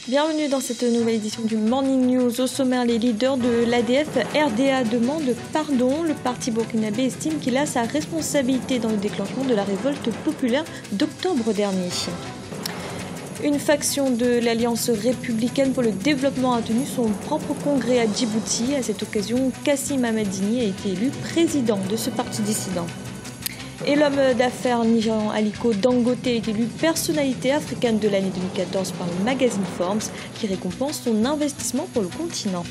Bienvenue dans cette nouvelle édition du Morning News. Au sommaire, les leaders de l'ADF RDA demandent pardon. Le parti burkinabé estime qu'il a sa responsabilité dans le déclenchement de la révolte populaire d'octobre dernier. Une faction de l'Alliance républicaine pour le développement a tenu son propre congrès à Djibouti. À cette occasion, Kassim Ahmed Dini a été élu président de ce parti dissident. Et l'homme d'affaires nigérian Aliko Dangote est élu personnalité africaine de l'année 2014 par le magazine Forbes qui récompense son investissement pour le continent.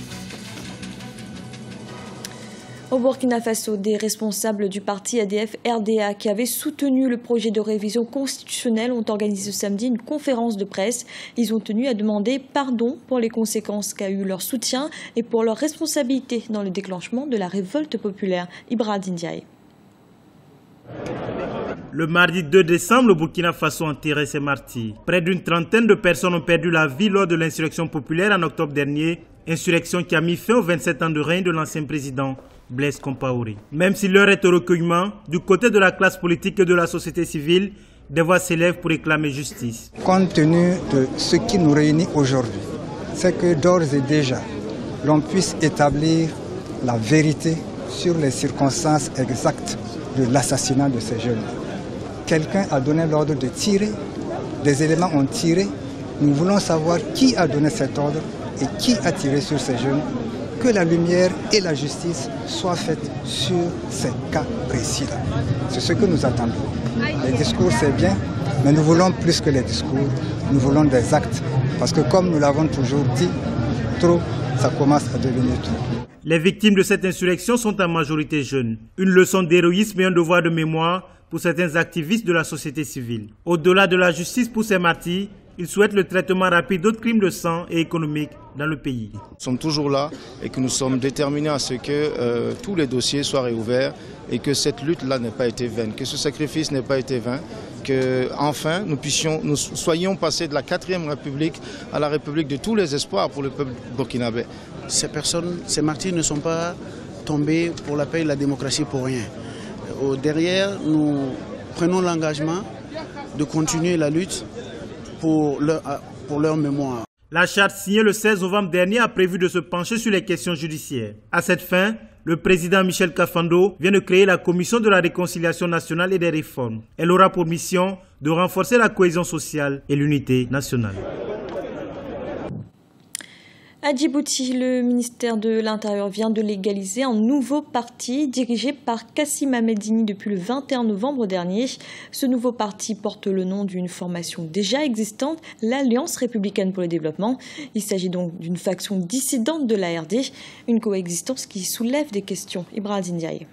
Au Burkina Faso, des responsables du parti ADF-RDA qui avaient soutenu le projet de révision constitutionnelle ont organisé ce samedi une conférence de presse. Ils ont tenu à demander pardon pour les conséquences qu'a eu leur soutien et pour leur responsabilité dans le déclenchement de la révolte populaire. Ibrahim Ndiaye. Le mardi 2 décembre, le Burkina Faso a enterré ses martyrs. Près d'une trentaine de personnes ont perdu la vie lors de l'insurrection populaire en octobre dernier, insurrection qui a mis fin aux 27 ans de règne de l'ancien président Blaise Compaoré. Même si l'heure est au recueillement, du côté de la classe politique et de la société civile, des voix s'élèvent pour réclamer justice. Compte tenu de ce qui nous réunit aujourd'hui, c'est que d'ores et déjà, l'on puisse établir la vérité sur les circonstances exactes de l'assassinat de ces jeunes. Quelqu'un a donné l'ordre de tirer, des éléments ont tiré. Nous voulons savoir qui a donné cet ordre et qui a tiré sur ces jeunes. Que la lumière et la justice soient faites sur ces cas précis-là. C'est ce que nous attendons. Les discours, c'est bien, mais nous voulons plus que les discours. Nous voulons des actes. Parce que comme nous l'avons toujours dit, trop, ça commence à devenir trop. Les victimes de cette insurrection sont en majorité jeunes. Une leçon d'héroïsme et un devoir de mémoire pour certains activistes de la société civile. Au-delà de la justice pour ces martyrs, ils souhaitent le traitement rapide d'autres crimes de sang et économiques dans le pays. Nous sommes toujours là et que nous sommes déterminés à ce que tous les dossiers soient réouverts et que cette lutte-là n'ait pas été vaine, que ce sacrifice n'ait pas été vain, que enfin nous soyons passés de la 4e République à la République de tous les espoirs pour le peuple burkinabé. Ces personnes, ces martyrs ne sont pas tombés pour la paix et la démocratie pour rien. Derrière, nous prenons l'engagement de continuer la lutte pour leur mémoire. La charte signée le 16 novembre dernier a prévu de se pencher sur les questions judiciaires. À cette fin, le président Michel Kafando vient de créer la Commission de la réconciliation nationale et des réformes. Elle aura pour mission de renforcer la cohésion sociale et l'unité nationale. À Djibouti, le ministère de l'Intérieur vient de légaliser un nouveau parti dirigé par Kassim Ahmed Dini depuis le 21 novembre dernier. Ce nouveau parti porte le nom d'une formation déjà existante, l'Alliance républicaine pour le développement. Il s'agit donc d'une faction dissidente de l'ARD, une coexistence qui soulève des questions. Ibrahim Ndiaye.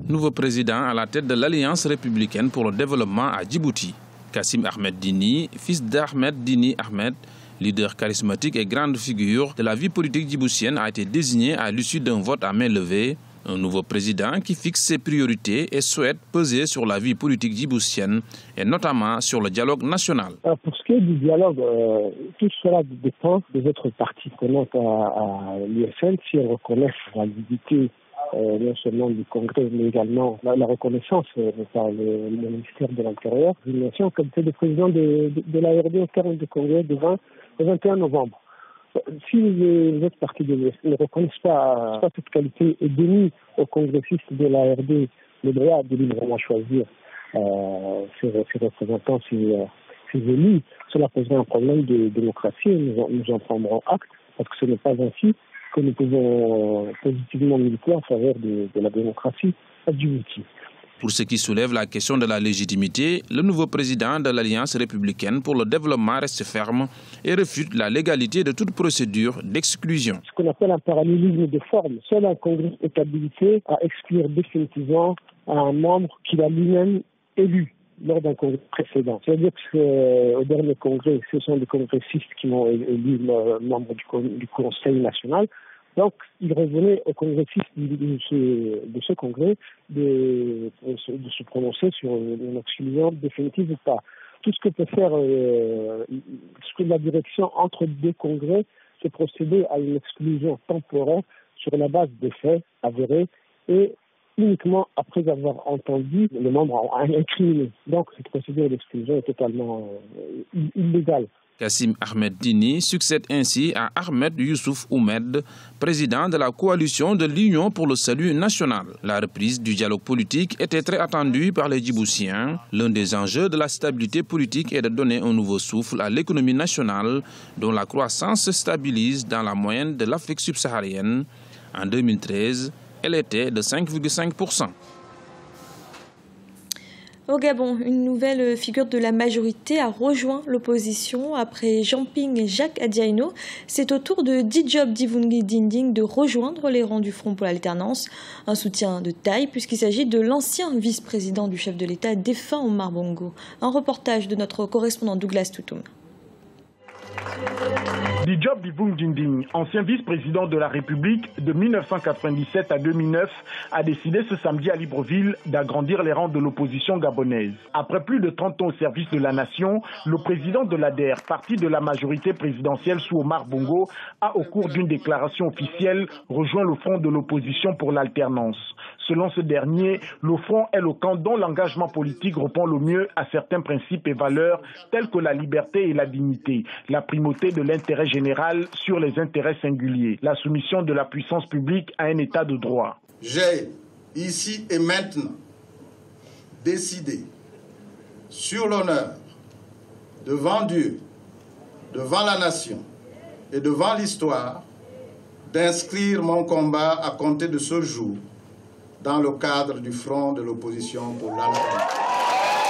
Nouveau président à la tête de l'Alliance républicaine pour le développement à Djibouti. Kassim Ahmed Dini, fils d'Ahmed Dini Ahmed, leader charismatique et grande figure de la vie politique djiboutienne, a été désigné à l'issue d'un vote à main levée. Un nouveau président qui fixe ses priorités et souhaite peser sur la vie politique djiboutienne et notamment sur le dialogue national. Pour ce qui est du dialogue, tout cela dépend des autres parties prenantes à l'USN si elles reconnaissent la validité non seulement du Congrès, mais également la reconnaissance par le ministère de l'Intérieur. Je me suis en qualité de président de l'ARD au terme du Congrès le 21 novembre. Si les autres partis de l'USN ne reconnaissent pas cette qualité et dénient aux congressistes de l'ARD le droit de librement choisir ses représentants, ses élus, cela poserait un problème de démocratie et nous en prendrons acte, parce que ce n'est pas ainsi que nous pouvons positivement militer en faveur de la démocratie à Djibouti. Pour ce qui soulève la question de la légitimité, le nouveau président de l'Alliance républicaine pour le développement reste ferme et refute la légalité de toute procédure d'exclusion. Ce qu'on appelle un parallélisme de forme. Seul un congrès est habilité à exclure définitivement un membre qu'il a lui-même élu lors d'un congrès précédent. C'est-à-dire qu'au dernier congrès, ce sont les congressistes qui ont élu le membre du Conseil national. Donc, il revenait aux congressistes de ce congrès de se prononcer sur une exclusion définitive ou pas. Tout ce que peut faire ce que la direction entre deux congrès, c'est procéder à une exclusion temporaire sur la base des faits avérés et uniquement après avoir entendu le membre incriminé. Donc, cette procédure d'exclusion est totalement illégale. Kassim Ahmed Dini succède ainsi à Ahmed Youssouf Oumed, président de la coalition de l'Union pour le salut national. La reprise du dialogue politique était très attendue par les Djiboutiens. L'un des enjeux de la stabilité politique est de donner un nouveau souffle à l'économie nationale dont la croissance se stabilise dans la moyenne de l'Afrique subsaharienne. En 2013, elle était de 5,5%. Au Gabon, une nouvelle figure de la majorité a rejoint l'opposition. Après Jean Ping et Jacques Adiaino, c'est au tour de Dijob Divungi Dinding de rejoindre les rangs du Front pour l'alternance. Un soutien de taille puisqu'il s'agit de l'ancien vice-président du chef de l'État défunt Omar Bongo. Un reportage de notre correspondant Douglas Toutoum. Dijob Divung Dinding, ancien vice-président de la République de 1997 à 2009, a décidé ce samedi à Libreville d'agrandir les rangs de l'opposition gabonaise. Après plus de 30 ans au service de la nation, le président de l'ADER, parti de la majorité présidentielle sous Omar Bongo, a au cours d'une déclaration officielle rejoint le front de l'opposition pour l'alternance. Selon ce dernier, le front est le camp dont l'engagement politique répond le mieux à certains principes et valeurs tels que la liberté et la dignité, la primauté de l'intérêt général sur les intérêts singuliers, la soumission de la puissance publique à un état de droit. J'ai ici et maintenant décidé, sur l'honneur, devant Dieu, devant la nation et devant l'histoire, d'inscrire mon combat à compter de ce jour dans le cadre du front de l'opposition pour l'alternance.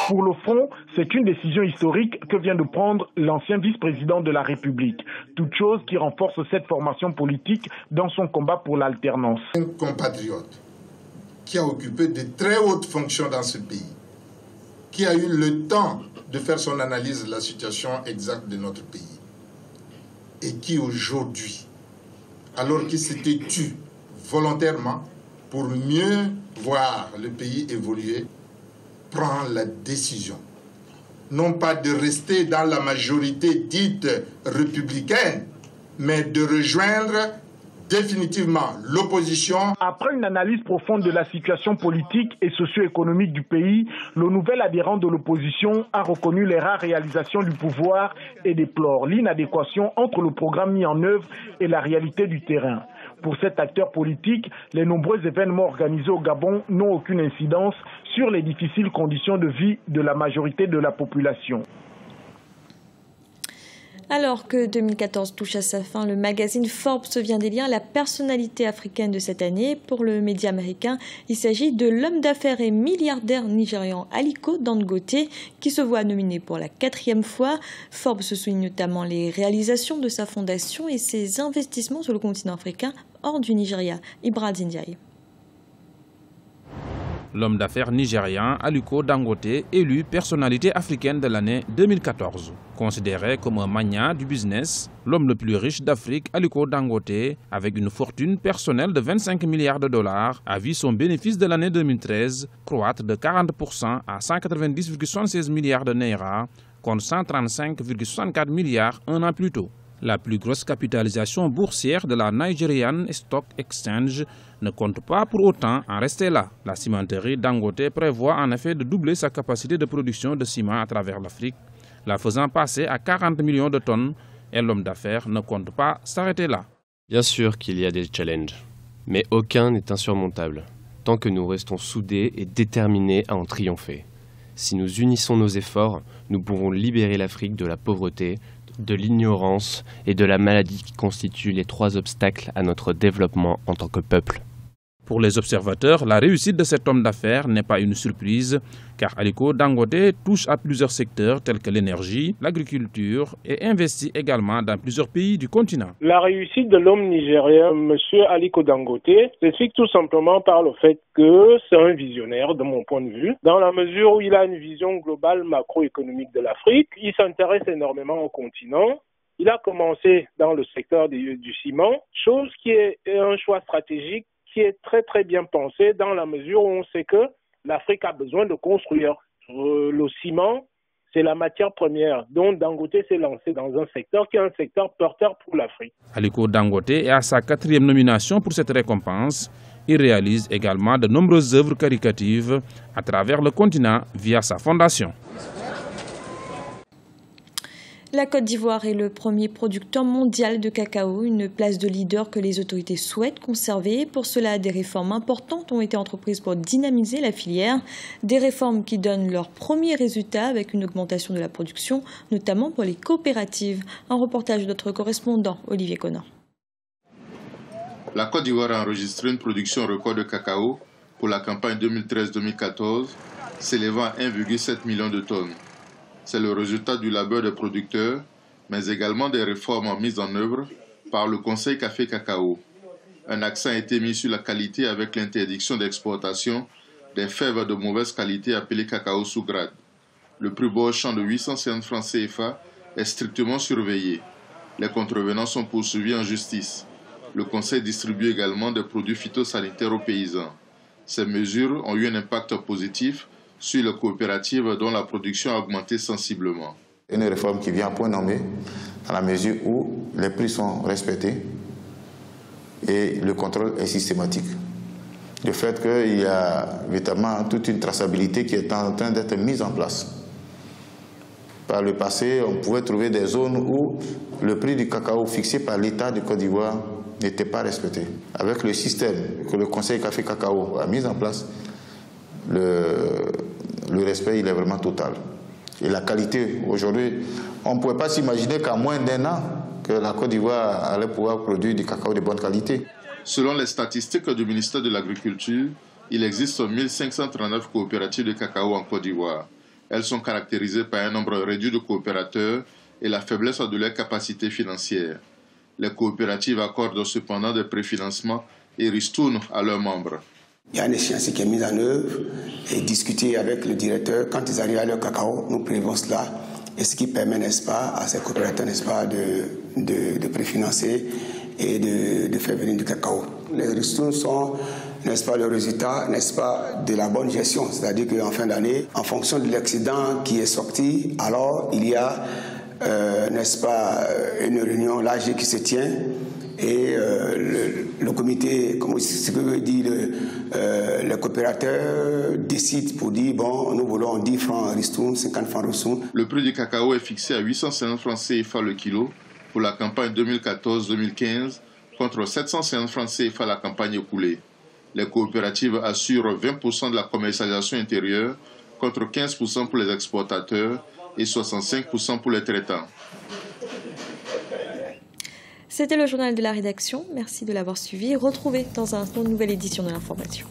Pour le front, c'est une décision historique que vient de prendre l'ancien vice-président de la République. Toute chose qui renforce cette formation politique dans son combat pour l'alternance. Un compatriote qui a occupé de très hautes fonctions dans ce pays, qui a eu le temps de faire son analyse de la situation exacte de notre pays et qui aujourd'hui, alors qu'il s'était tué volontairement pour mieux voir le pays évoluer, prend la décision, non pas de rester dans la majorité dite républicaine, mais de rejoindre définitivement l'opposition. Après une analyse profonde de la situation politique et socio-économique du pays, le nouvel adhérent de l'opposition a reconnu les rares réalisations du pouvoir et déplore l'inadéquation entre le programme mis en œuvre et la réalité du terrain. Pour cet acteur politique, les nombreux événements organisés au Gabon n'ont aucune incidence sur les difficiles conditions de vie de la majorité de la population. Alors que 2014 touche à sa fin, le magazine Forbes vient d'élire la personnalité africaine de cette année. Pour le média américain, il s'agit de l'homme d'affaires et milliardaire nigérian Aliko Dangote, qui se voit nominé pour la 4e fois. Forbes souligne notamment les réalisations de sa fondation et ses investissements sur le continent africain hors du Nigeria. Ibrahim Ndiaye. L'homme d'affaires nigérian Aliko Dangote, élu personnalité africaine de l'année 2014. Considéré comme un magnat du business, l'homme le plus riche d'Afrique, Aliko Dangote, avec une fortune personnelle de 25 milliards de dollars, a vu son bénéfice de l'année 2013 croître de 40% à 190,76 milliards de naira, contre 135,64 milliards un an plus tôt. La plus grosse capitalisation boursière de la Nigerian Stock Exchange ne compte pas pour autant en rester là. La cimenterie Dangote prévoit en effet de doubler sa capacité de production de ciment à travers l'Afrique, la faisant passer à 40 millions de tonnes, et l'homme d'affaires ne compte pas s'arrêter là. Bien sûr qu'il y a des challenges, mais aucun n'est insurmontable, tant que nous restons soudés et déterminés à en triompher. Si nous unissons nos efforts, nous pourrons libérer l'Afrique de la pauvreté, de l'ignorance et de la maladie qui constituent les 3 obstacles à notre développement en tant que peuple. Pour les observateurs, la réussite de cet homme d'affaires n'est pas une surprise, car Aliko Dangote touche à plusieurs secteurs tels que l'énergie, l'agriculture et investit également dans plusieurs pays du continent. La réussite de l'homme nigérien, M. Aliko Dangote, s'explique tout simplement par le fait que c'est un visionnaire, de mon point de vue, dans la mesure où il a une vision globale macroéconomique de l'Afrique. Il s'intéresse énormément au continent. Il a commencé dans le secteur du ciment, chose qui est un choix stratégique qui est très très bien pensé dans la mesure où on sait que l'Afrique a besoin de construire. Le ciment, c'est la matière première. Donc Dangote s'est lancé dans un secteur qui est un secteur porteur pour l'Afrique. Aliko Dangote est à sa 4e nomination pour cette récompense. Il réalise également de nombreuses œuvres caritatives à travers le continent via sa fondation. La Côte d'Ivoire est le premier producteur mondial de cacao, une place de leader que les autorités souhaitent conserver. Pour cela, des réformes importantes ont été entreprises pour dynamiser la filière. Des réformes qui donnent leurs premiers résultats avec une augmentation de la production, notamment pour les coopératives. Un reportage de notre correspondant, Olivier Conan. La Côte d'Ivoire a enregistré une production record de cacao pour la campagne 2013-2014, s'élevant à 1,7 million de tonnes. C'est le résultat du labeur des producteurs, mais également des réformes mises en œuvre par le Conseil Café Cacao. Un accent a été mis sur la qualité avec l'interdiction d'exportation des fèves de mauvaise qualité appelées cacao sous grade. Le plus bas champ de 850 francs CFA est strictement surveillé. Les contrevenants sont poursuivis en justice. Le Conseil distribue également des produits phytosanitaires aux paysans. Ces mesures ont eu un impact positif sur les coopératives dont la production a augmenté sensiblement. Une réforme qui vient à point nommé dans la mesure où les prix sont respectés et le contrôle est systématique. Le fait qu'il y a évidemment toute une traçabilité qui est en train d'être mise en place. Par le passé, on pouvait trouver des zones où le prix du cacao fixé par l'État de Côte d'Ivoire n'était pas respecté. Avec le système que le Conseil Café Cacao a mis en place, le respect il est vraiment total. Et la qualité, aujourd'hui, on ne pouvait pas s'imaginer qu'en moins d'un an, que la Côte d'Ivoire allait pouvoir produire du cacao de bonne qualité. Selon les statistiques du ministère de l'Agriculture, il existe 1539 coopératives de cacao en Côte d'Ivoire. Elles sont caractérisées par un nombre réduit de coopérateurs et la faiblesse de leurs capacités financières. Les coopératives accordent cependant des préfinancements et ristournent à leurs membres. Il y a une échéance qui est mise en œuvre et discutée avec le directeur. Quand ils arrivent à leur cacao, nous prévoyons cela. Et ce qui permet, n'est-ce pas, à ces coopérateurs, n'est-ce pas, de préfinancer et de faire venir du cacao. Les ristournes sont, n'est-ce pas, le résultat, n'est-ce pas, de la bonne gestion. C'est-à-dire qu'en fin d'année, en fonction de l'excédent qui est sorti, alors il y a, n'est-ce pas, une réunion l'AG qui se tient. Et le comité, comme ce que dit le coopérateur, décide pour dire, bon, nous voulons 10 francs ristourne, 50 francs ristourne. Le prix du cacao est fixé à 850 francs CFA le kilo pour la campagne 2014-2015 contre 750 francs CFA la campagne écoulée. Les coopératives assurent 20% de la commercialisation intérieure contre 15% pour les exportateurs et 65% pour les traitants. C'était le journal de la rédaction. Merci de l'avoir suivi. Retrouvez dans un instant une nouvelle édition de l'information.